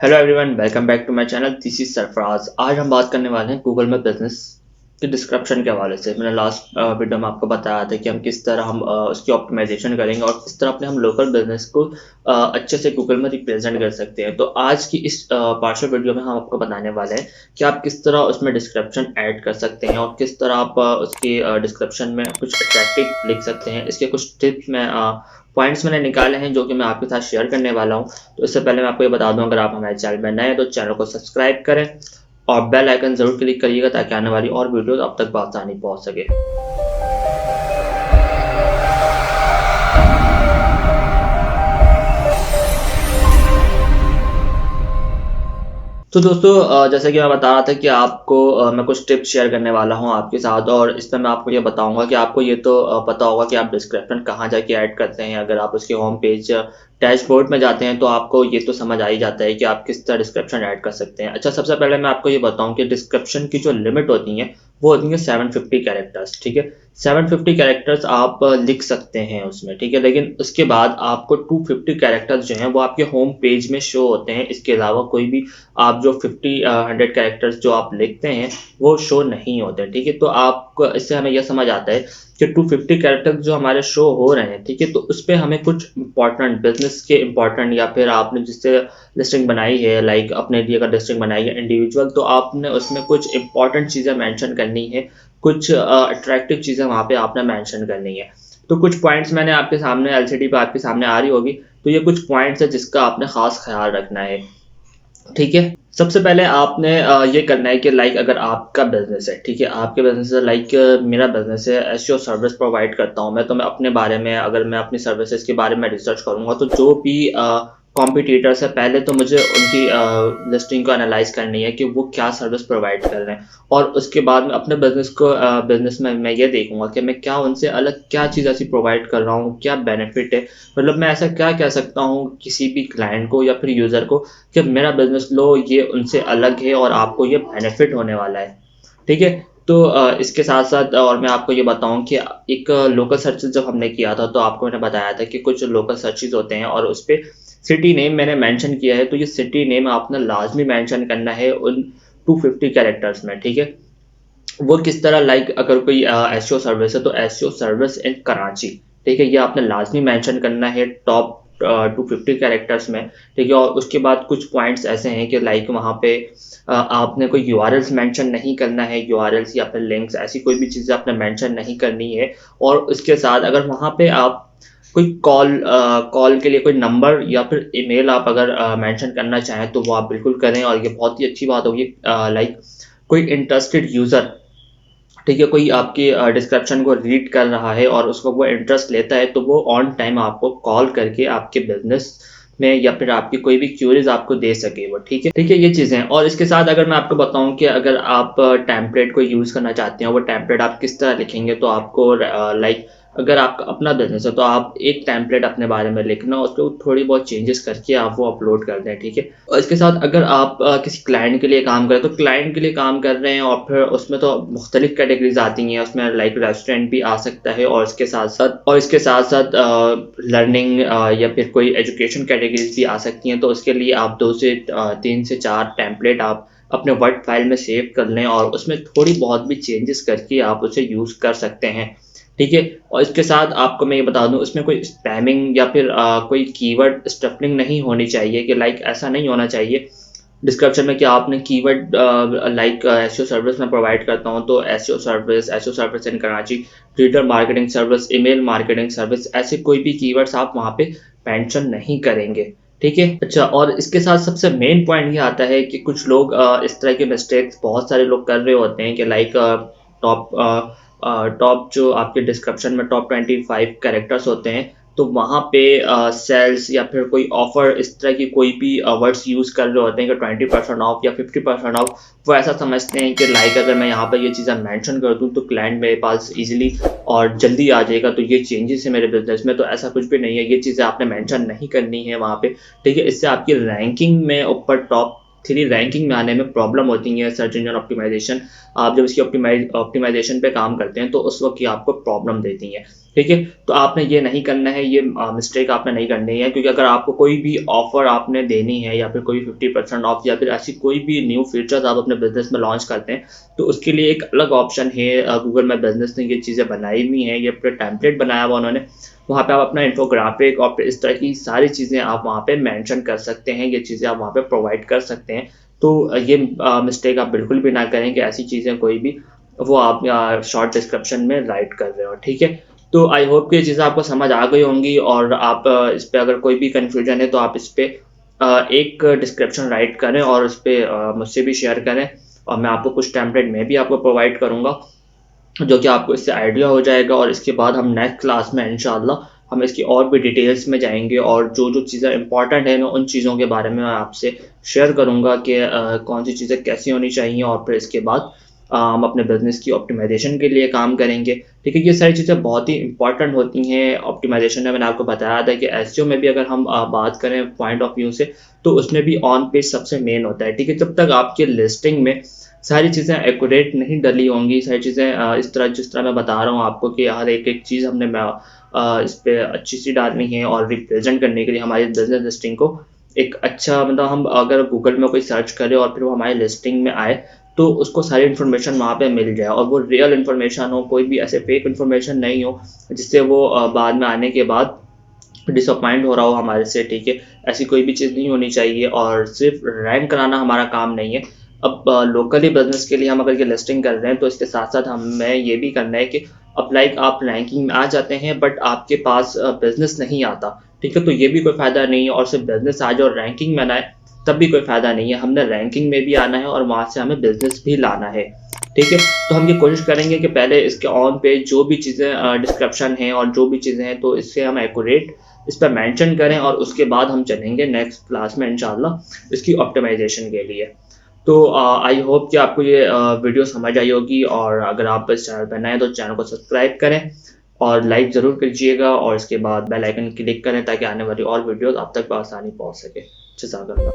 Hello everyone, welcome back to my channel. This is Sarfaraz. आज हम बात करने वाले हैं गूगल में बिजनेस के डिस्क्रिप्शन के हवाले से। मैंने लास्ट वीडियो में आपको बताया था कि हम किस तरह उसकी ऑप्टिमाइजेशन करेंगे और किस तरह अपने हम लोकल बिजनेस को अच्छे से गूगल में रिप्रेजेंट कर सकते हैं। तो आज की इस पार्शियल वीडियो में हम आपको बताने वाले हैं कि आप किस तरह उसमें डिस्क्रिप्शन ऐड कर सकते हैं और किस तरह आप उसकी डिस्क्रिप्शन में कुछ अट्रैक्टिव लिख सकते हैं। इसके कुछ टिप्स में पॉइंट्स मैंने निकाले हैं जो कि मैं आपके साथ शेयर करने वाला हूँ। तो इससे पहले मैं आपको ये बता दूं, अगर आप हमारे चैनल में नए हैं तो चैनल को सब्सक्राइब करें और बेल आइकन जरूर क्लिक करिएगा ताकि आने वाली और वीडियो आप तक आसानी पहुंच सके। तो दोस्तों, जैसे कि मैं बता रहा था कि आपको मैं कुछ टिप्स शेयर करने वाला हूं आपके साथ, और इसमें मैं आपको ये बताऊंगा कि आपको ये तो पता होगा कि आप डिस्क्रिप्शन कहाँ जाके ऐड करते हैं। अगर आप उसके होम पेज डैशबोर्ड में जाते हैं तो आपको ये तो समझ आ ही जाता है कि आप किस तरह डिस्क्रिप्शन ऐड कर सकते हैं। अच्छा, सबसे पहले मैं आपको ये बताऊं कि डिस्क्रिप्शन की जो लिमिट होती है वो होती है 750 कैरेक्टर्स। ठीक है, 750 कैरेक्टर्स आप लिख सकते हैं उसमें। ठीक है, लेकिन उसके बाद आपको 250 कैरेक्टर्स जो हैं वो आपके होम पेज में शो होते हैं। इसके अलावा कोई भी आप जो 100 कैरेक्टर्स जो आप लिखते हैं वो शो नहीं होते। ठीक है, तो आपको इससे हमें यह समझ आता है कि 250 कैरेक्टर्स जो हमारे शो हो रहे हैं, ठीक है, तो उस पर हमें कुछ इंपॉर्टेंट बिजनेस के इंपॉर्टेंट, या फिर आपने जिससे लिस्टिंग बनाई है, लाइक अपने लिए अगर लिस्टिंग बनाई है इंडिविजुअल, तो आपने उसमें कुछ इंपॉर्टेंट चीज़ें मेंशन करनी है, कुछ अट्रैक्टिव चीज़ें वहाँ पे आपने मेंशन करनी है। तो कुछ पॉइंट्स मैंने आपके सामने एलसीडी पे आपके सामने आ रही होगी। तो ये कुछ पॉइंट्स है जिसका आपने खास ख्याल रखना है। ठीक है, सबसे पहले आपने ये करना है कि लाइक अगर आपका बिजनेस है, ठीक है, आपके बिजनेस है, लाइक मेरा बिजनेस है, एसईओ सर्विस प्रोवाइड करता हूँ मैं, तो मैं अपने बारे में, अगर मैं अपनी सर्विसेज के बारे में रिसर्च करूंगा तो जो भी कॉम्पिटिटर्स है, पहले तो मुझे उनकी लिस्टिंग को एनालाइज करनी है कि वो क्या सर्विस प्रोवाइड कर रहे हैं, और उसके बाद में अपने बिजनेस में मैं ये देखूंगा कि मैं क्या उनसे अलग क्या चीज़ ऐसी प्रोवाइड कर रहा हूँ, क्या बेनिफिट है। मतलब मैं ऐसा क्या कह सकता हूँ किसी भी क्लाइंट को या फिर यूज़र को कि मेरा बिजनेस लो ये उनसे अलग है और आपको ये बेनिफिट होने वाला है। ठीक है, तो इसके साथ साथ और मैं आपको ये बताऊं कि एक लोकल सर्चेज जब हमने किया था तो आपको मैंने बताया था कि कुछ लोकल सर्चेज होते हैं और उस पर सिटी नेम मैंने मेंशन किया है। तो ये सिटी नेम आपने लाजमी मेंशन करना है उन 250 कैरेक्टर्स में। ठीक है, वो किस तरह, लाइक अगर कोई एसईओ सर्विस है तो एसईओ सर्विस इन कराची, ठीक है, ये आपने लाजमी मेंशन करना है टॉप 250 कैरेक्टर्स में। ठीक है, और उसके बाद कुछ पॉइंट्स ऐसे हैं कि लाइक वहाँ पे आपने कोई यूआरएल्स मेंशन नहीं करना है, यूआरएल्स या फिर लिंक्स, ऐसी कोई भी चीज़ें आपने मेंशन नहीं करनी है। और उसके साथ अगर वहाँ पे आप कोई कॉल के लिए कोई नंबर या फिर ईमेल आप अगर मेंशन करना चाहें तो वो आप बिल्कुल करें, और ये बहुत ही अच्छी बात होगी। लाइक कोई इंटरेस्टेड यूज़र, ठीक है, कोई आपकी डिस्क्रिप्शन को रीड कर रहा है और उसको वो इंटरेस्ट लेता है तो वो ऑन टाइम आपको कॉल करके आपके बिजनेस में या फिर आपकी कोई भी क्यूरीज आपको दे सके वो। ठीक है, ठीक है, ये चीज़ें हैं। और इसके साथ अगर मैं आपको बताऊं कि अगर आप टेम्पलेट को यूज़ करना चाहते हैं, वो टेम्पलेट आप किस तरह लिखेंगे, तो आपको लाइक अगर आपका अपना बिजनेस है तो आप एक टेम्पलेट अपने बारे में लिखना, उस पर थोड़ी बहुत चेंजेस करके आप वो अपलोड कर दें। ठीक है, और इसके साथ अगर आप किसी क्लाइंट के लिए काम करें तो क्लाइंट के लिए काम कर रहे हैं और फिर उसमें तो मुख्तलिफ कैटेगरीज आती हैं, उसमें लाइक रेस्टोरेंट भी आ सकता है, और इसके साथ साथ लर्निंग या फिर कोई एजुकेशन कैटेगरीज भी आ सकती हैं। तो उसके लिए आप 3 से 4 टेम्पलेट आप अपने वर्ड फाइल में सेव कर लें और उसमें थोड़ी बहुत भी चेंजेस करके आप उसे यूज़ कर सकते हैं। ठीक है, और इसके साथ आपको मैं ये बता दूं, इसमें कोई स्पैमिंग या फिर कोई कीवर्ड स्टफलिंग नहीं होनी चाहिए, कि लाइक ऐसा नहीं होना चाहिए डिस्क्रिप्शन में कि आपने कीवर्ड लाइक एसईओ सर्विस में प्रोवाइड करता हूं तो SEO service in Karachi, Twitter marketing service, email marketing service, ऐसे कोई भी कीवर्ड्स आप वहां पे मेंशन नहीं करेंगे। ठीक है, अच्छा, और इसके साथ सबसे मेन पॉइंट ये आता है कि कुछ लोग इस तरह के मिस्टेक्स बहुत सारे लोग कर रहे होते हैं कि लाइक टॉप टॉप जो आपके डिस्क्रिप्शन में टॉप 25 कैरेक्टर्स होते हैं, तो वहाँ पे सेल्स या फिर कोई ऑफर, इस तरह की कोई भी वर्ड्स यूज़ कर रहे होते हैं कि 20% ऑफ या 50% ऑफ। वो ऐसा समझते हैं कि लाइक अगर मैं यहाँ पर ये चीज़ें मेंशन कर दूँ तो क्लाइंट मेरे पास इजीली और जल्दी आ जाएगा, तो ये चेंजेस है मेरे बिजनेस में। तो ऐसा कुछ भी नहीं है, ये चीज़ें आपने मेंशन नहीं करनी है वहाँ पे। ठीक है, इससे आपकी रैंकिंग में ऊपर टॉप 3 रैंकिंग में आने में प्रॉब्लम होती है। सर्च इंजन ऑप्टिमाइजेशन, आप जब इसकी ऑप्टिमाइजेशन पे काम करते हैं तो उस वक्त ये आपको प्रॉब्लम देती हैं। ठीक है? तो आपने ये नहीं करना है, ये मिस्टेक आपने नहीं करनी है, क्योंकि अगर आपको कोई भी ऑफ़र आपने देनी है या फिर कोई 50% ऑफ या फिर ऐसी कोई भी न्यू फीचर्स आप अपने बिज़नेस में लॉन्च करते हैं, तो उसके लिए एक अलग ऑप्शन है। गूगल माय बिज़नेस ने ये चीज़ें बनाई हुई हैं, ये पूरा टेम्पलेट बनाया हुआ उन्होंने। वहाँ पे आप अपना इन्फोग्राफ़िक और फिर इस तरह की सारी चीज़ें आप वहाँ पे मेंशन कर सकते हैं, ये चीज़ें आप वहाँ पे प्रोवाइड कर सकते हैं। तो ये मिस्टेक आप बिल्कुल भी ना करें कि ऐसी चीज़ें कोई भी वो आप शॉर्ट डिस्क्रिप्शन में राइट कर रहे हो, ठीक है? तो आई होप कि ये चीज़ें आपको समझ आ गई होंगी, और आप इस पे अगर कोई भी कन्फ्यूजन है तो आप इस पे एक डिस्क्रिप्शन राइट करें और उस पे मुझसे भी शेयर करें, और मैं आपको कुछ टेम्पलेट मैं भी आपको प्रोवाइड करूँगा, जो कि आपको इससे आइडिया हो जाएगा। और इसके बाद हम नेक्स्ट क्लास में इंशाल्लाह हम इसकी और भी डिटेल्स में जाएँगे, और जो-जो चीज़ें इम्पोर्टेंट हैं मैं उन चीज़ों के बारे में आपसे शेयर करूँगा कि कौन-सी चीज़ें कैसी होनी चाहिए, और फिर इसके बाद हम अपने बिज़नेस की ऑप्टिमाइज़ेशन के लिए काम करेंगे। ठीक है? ये सारी चीज़ें बहुत ही इम्पोर्टेंट होती हैं। ऑप्टिमाइज़ेशन में मैंने आपको बताया था कि एसईओ में भी अगर हम बात करें पॉइंट ऑफ व्यू से, तो उसमें भी ऑन पेज सबसे मेन होता है। ठीक है? जब तक आपकी लिस्टिंग में सारी चीज़ें एक्यूरेट नहीं डली होंगी, सारी चीज़ें इस तरह जिस तरह मैं बता रहा हूँ आपको कि हर एक-एक चीज़ हमने इस पे अच्छी-सी डालनी है, और रिप्रेज़ेंट करने के लिए हमारी बिज़नेस लिस्टिंग को एक अच्छा, मतलब हम अगर गूगल में कोई सर्च करें और फिर वो हमारी लिस्टिंग में आए, तो उसको सारी इन्फॉर्मेशन वहाँ पे मिल जाए, और वो रियल इन्फॉर्मेशन हो, कोई भी ऐसे फेक इन्फॉर्मेशन नहीं हो, जिससे वो बाद में आने के बाद डिसअपॉइंट हो रहा हो हमारे से। ठीक है? ऐसी कोई भी चीज़ नहीं होनी चाहिए, और सिर्फ रैंक कराना हमारा काम नहीं है। अब लोकली बिज़नेस के लिए हम अगर ये लिस्टिंग कर रहे हैं, तो इसके साथ-साथ हमें ये भी करना है कि अब लाइक आप रैंकिंग में आ जाते हैं बट आपके पास बिज़नेस नहीं आता, ठीक है? तो ये भी कोई फ़ायदा नहीं है, और सिर्फ बिज़नेस आ जाए और रैंकिंग में ना आए, तब भी कोई फ़ायदा नहीं है। हमने रैंकिंग में भी आना है और वहाँ से हमें बिज़नेस भी लाना है, ठीक है? तो हम ये कोशिश करेंगे कि पहले इसके ऑन पेज जो भी चीज़ें डिस्क्रिप्शन है और जो भी चीज़ें हैं, तो इससे हम एक्यूरेट इस पे मेंशन करें, और उसके बाद हम चलेंगे नेक्स्ट क्लास में इंशाल्लाह इसकी ऑप्टिमाइज़ेशन के लिए। तो आई होप कि आपको ये वीडियो समझ आई होगी, और अगर आप इस चैनल पे नए हैं तो चैनल को सब्सक्राइब करें और लाइक ज़रूर कीजिएगा, और इसके बाद बेल आइकन क्लिक करें ताकि आने वाली और वीडियोज़ आप तक बआसानी पहुँच सके। जज़ाकल्लाह।